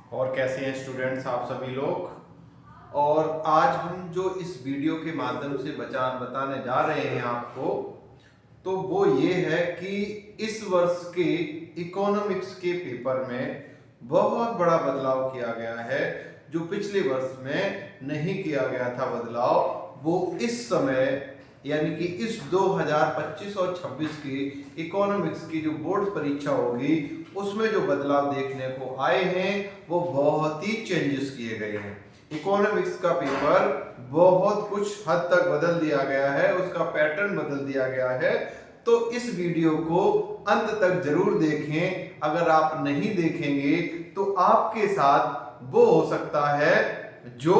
और कैसे हैं स्टूडेंट्स आप सभी लोग। और आज हम जो इस वीडियो के माध्यम से बताने जा रहे हैं आपको, तो वो ये है कि इस वर्ष के इकोनॉमिक्स के पेपर में बहुत बड़ा बदलाव किया गया है। जो पिछले वर्ष में नहीं किया गया था बदलाव, वो इस समय यानी कि इस 2025 और 26 की इकोनॉमिक्स की जो बोर्ड परीक्षा होगी उसमें जो बदलाव देखने को आए हैं वो बहुत ही चेंजेस किए गए हैं। इकोनॉमिक्स का पेपर बहुत कुछ हद तक बदल दिया गया है, उसका पैटर्न बदल दिया गया है। तो इस वीडियो को अंत तक जरूर देखें। अगर आप नहीं देखेंगे तो आपके साथ वो हो सकता है जो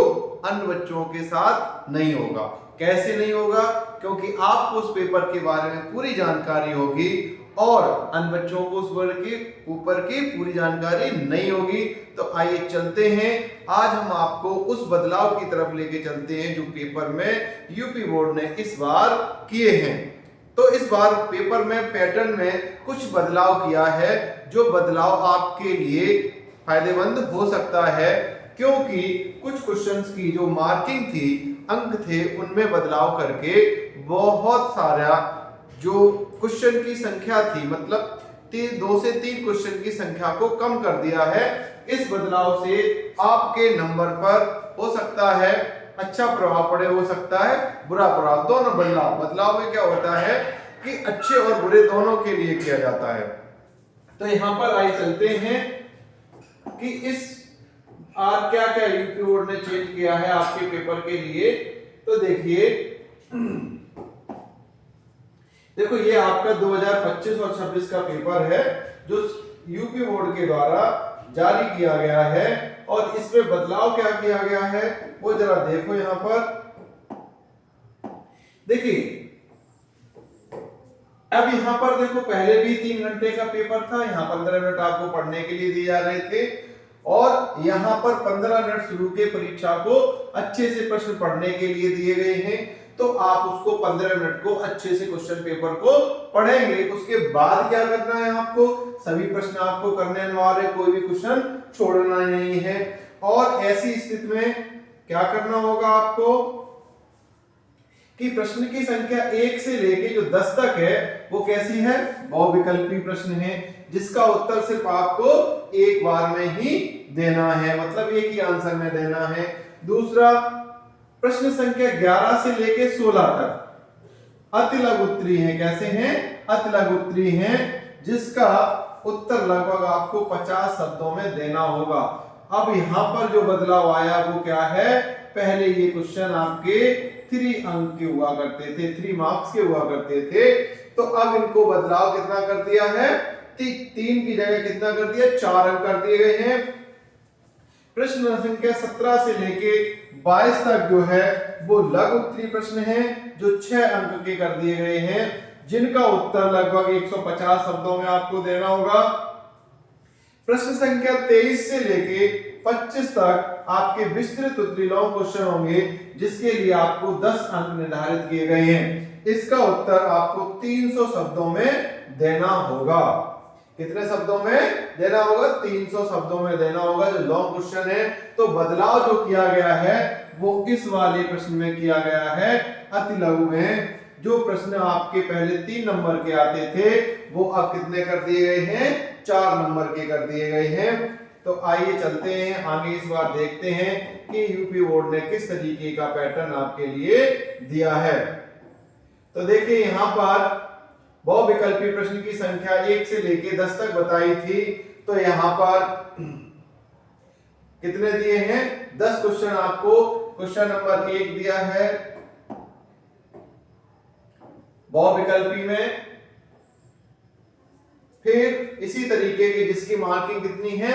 अन्य बच्चों के साथ नहीं होगा। कैसे नहीं होगा? क्योंकि आपको उस पेपर के बारे में पूरी जानकारी होगी और अन्य बच्चों को उस वर्ग के ऊपर की पूरी जानकारी नहीं होगी। तो आइए चलते हैं, आज हम आपको उस बदलाव की तरफ लेके चलते हैं जो पेपर में यूपी बोर्ड ने इस बार किए हैं। तो इस बार पेपर में पैटर्न में कुछ बदलाव किया है, जो बदलाव आपके लिए फायदेमंद हो सकता है, क्योंकि कुछ क्वेश्चंस की जो मार्किंग थी, अंक थे, उनमें बदलाव करके बहुत सारा जो क्वेश्चन की संख्या थी, मतलब 2 से 3 क्वेश्चन की संख्या को कम कर दिया है। इस बदलाव से आपके नंबर पर हो सकता है अच्छा प्रभाव पड़े, हो सकता है बुरा प्रभाव। दोनों बदलाव में क्या होता है कि अच्छे और बुरे दोनों के लिए किया जाता है। तो यहां पर आइए चलते हैं कि इस क्या क्या यूपी बोर्ड ने चेंज किया है आपके पेपर के लिए। तो देखिए, देखो ये आपका 2025 और 26 का पेपर है जो यूपी बोर्ड के द्वारा जारी किया गया है। और इसमें बदलाव क्या किया गया है वो जरा देखो। यहां पर देखिए, अब यहां पर देखो, पहले भी 3 घंटे का पेपर था, यहां 15 मिनट आपको पढ़ने के लिए दिए जा रहे थे और यहां पर 15 मिनट शुरू के परीक्षा को अच्छे से प्रश्न पढ़ने के लिए दिए गए हैं। तो आप उसको 15 मिनट को अच्छे से क्वेश्चन पेपर को पढ़ेंगे। उसके बाद क्या करना है, आपको सभी प्रश्न आपको करने अनिवार्य, कोई भी क्वेश्चन छोड़ना नहीं है। और ऐसी स्थिति में क्या करना होगा आपको कि प्रश्न की संख्या 1 से लेके जो 10 तक है वो कैसी है, बहुविकल्पी प्रश्न है, जिसका उत्तर सिर्फ आपको एक बार में ही देना है, मतलब एक ही आंसर में देना है। दूसरा, प्रश्न संख्या 11 से लेके 16 तक अति लघु उत्तरी है। कैसे हैं? अति लघु उत्तरी है, जिसका उत्तर लगभग आपको 50 शब्दों में देना होगा। अब यहां पर जो बदलाव आया वो क्या है, पहले ये क्वेश्चन आपके 3 अंक के हुआ करते थे, 3 मार्क्स के हुआ करते थे। तो अब इनको बदलाव कितना कर दिया है, 3 की जगह कितना कर दिया, 4 अंक कर दिए गए हैं। प्रश्न संख्या 17 से लेके 22 तक जो है वो लघु उत्तरीय प्रश्न है, जो 6 अंक के कर दिए गए हैं, जिनका उत्तर लगभग 150 शब्दों में आपको देना होगा। प्रश्न संख्या 23 से लेके 25 तक आपके विस्तृत उत्तरीय लॉन्ग क्वेश्चन होंगे, जिसके लिए आपको 10 अंक निर्धारित किए गए हैं। इसका उत्तर आपको 300 शब्दों में देना होगा। कितने शब्दों में देना होगा? 300 शब्दों में देना होगा, जो लॉन्ग क्वेश्चन है। तो बदलाव जो किया गया है वो इस वाले प्रश्न में किया गया है, अति लघु में। जो प्रश्न आपके पहले 3 नंबर के आते थे वो अब कितने कर दिए गए हैं, 4 नंबर के कर दिए गए हैं। तो आइए चलते हैं आगे, इस बार देखते हैं कि यूपी बोर्ड ने किस तरीके का पैटर्न आपके लिए दिया है। तो देखिए, यहां पर बहुविकल्पी प्रश्न की संख्या 1 से लेके 10 तक बताई थी। तो यहां पर कितने दिए हैं, 10 क्वेश्चन आपको। क्वेश्चन नंबर 1 दिया है बहुविकल्पी में, फिर इसी तरीके की जिसकी मार्किंग कितनी है,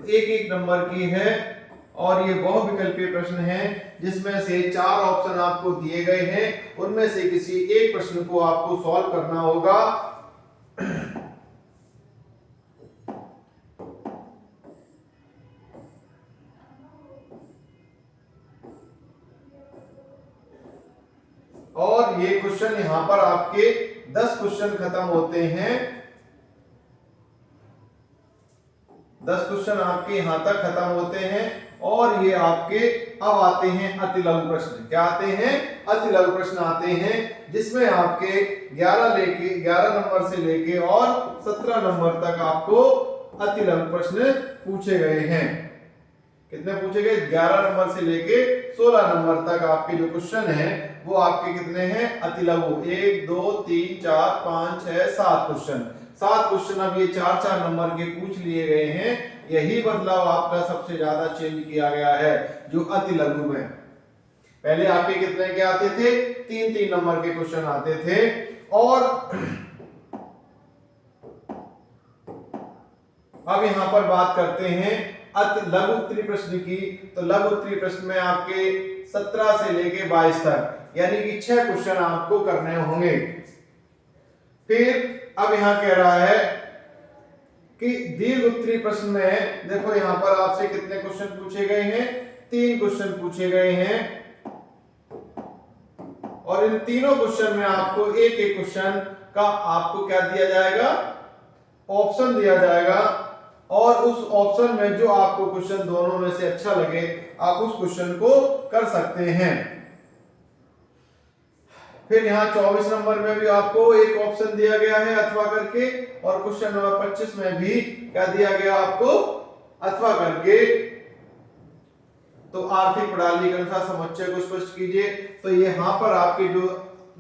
1-1 नंबर की है। और ये बहुविकल्पीय प्रश्न है जिसमें से 4 ऑप्शन आपको दिए गए हैं, उनमें से किसी एक प्रश्न को आपको सॉल्व करना होगा। और ये क्वेश्चन यहां पर आपके 10 क्वेश्चन खत्म होते हैं। 10 क्वेश्चन आपके यहाँ तक खत्म होते हैं और ये आपके अब आते हैं अति लघु प्रश्न। क्या आते हैं? अति लघु प्रश्न आते हैं, जिसमें आपके 11 नंबर से लेके और 17 नंबर तक आपको अति लघु प्रश्न पूछे गए हैं। कितने पूछे गए? 11 नंबर से लेके 16 नंबर तक आपके जो क्वेश्चन हैं वो आपके कितने हैं? अति लघु। 1 2 3 4 5 6 7 क्वेश्चन। 7 क्वेश्चन अब ये 4 नंबर के पूछ लिए गए हैं। यही बदलाव आपका सबसे ज्यादा चेंज किया गया है जो अति लघु में। पहले आपके कितने के आते थे? 3 नंबर के क्वेश्चन आते थे। और अब यहां पर बात करते हैं अति लघु उत्तरीय प्रश्न की। तो लघु उत्तरीय प्रश्न में आपके 17 से लेके 22 तक यानी कि 6 क्वेश्चन आपको करने होंगे। फिर अब यहां कह रहा है कि दीर्घ उत्तरीय प्रश्न में देखो यहां पर आपसे कितने क्वेश्चन पूछे गए हैं? 3 क्वेश्चन पूछे गए हैं और इन तीनों क्वेश्चन में आपको एक एक क्वेश्चन का आपको क्या दिया जाएगा? ऑप्शन दिया जाएगा और उस ऑप्शन में जो आपको क्वेश्चन दोनों में से अच्छा लगे आप उस क्वेश्चन को कर सकते हैं। फिर यहाँ 24 नंबर में भी आपको एक ऑप्शन दिया गया है अथवा करके, और क्वेश्चन नंबर 25 में भी क्या दिया गया आपको? अथवा करके। तो आर्थिक प्रणाली के अनुसार समुच्चय को स्पष्ट कीजिए। तो यहाँ पर आपके जो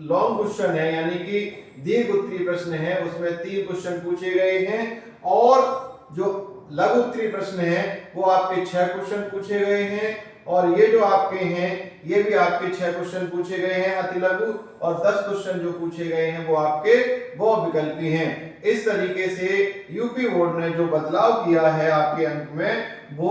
लॉन्ग क्वेश्चन है यानी कि दीर्घ उत्तरीय प्रश्न है उसमें 3 क्वेश्चन पूछे गए हैं और जो लघु उत्तरीय प्रश्न है वो आपके 6 क्वेश्चन पूछे गए हैं और ये जो आपके हैं ये भी आपके 6 क्वेश्चन पूछे गए हैं अति लघु, और 10 क्वेश्चन जो पूछे गए हैं वो आपके बहुविकल्पी हैं। इस तरीके से यूपी बोर्ड ने जो बदलाव किया है आपके अंक में वो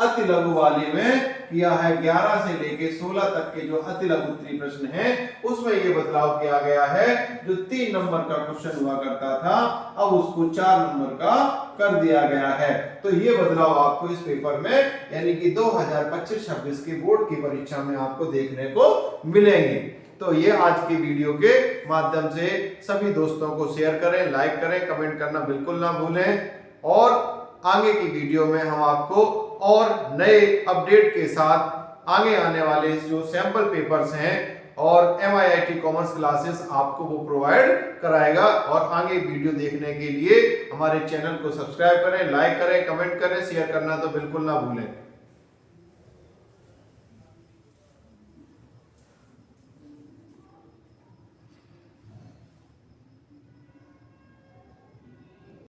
अति लघु वाली में किया है। 11 से लेके 16 तक के जो अति लघु उत्तरीय प्रश्न हैं उसमें ये बदलाव किया गया है। जो 3 नंबर का क्वेश्चन हुआ करता था अब उसको 4 नंबर का कर दिया गया है। तो ये बदलाव आपको इस पेपर में यानी कि 2025-26 के बोर्ड की परीक्षा में आपको देखने को मिलेंगे। तो ये आज की वीडियो के माध्यम से सभी दोस्तों को शेयर करें, लाइक करें, कमेंट करना बिल्कुल ना भूलें और आगे की वीडियो में हम आपको और नए अपडेट के साथ आगे आने वाले जो सैंपल पेपर्स हैं और MIIT कॉमर्स क्लासेस आपको वो प्रोवाइड कराएगा। और आगे वीडियो देखने के लिए हमारे चैनल को सब्सक्राइब करें, लाइक करें, कमेंट करें, शेयर करना तो बिल्कुल ना भूलें।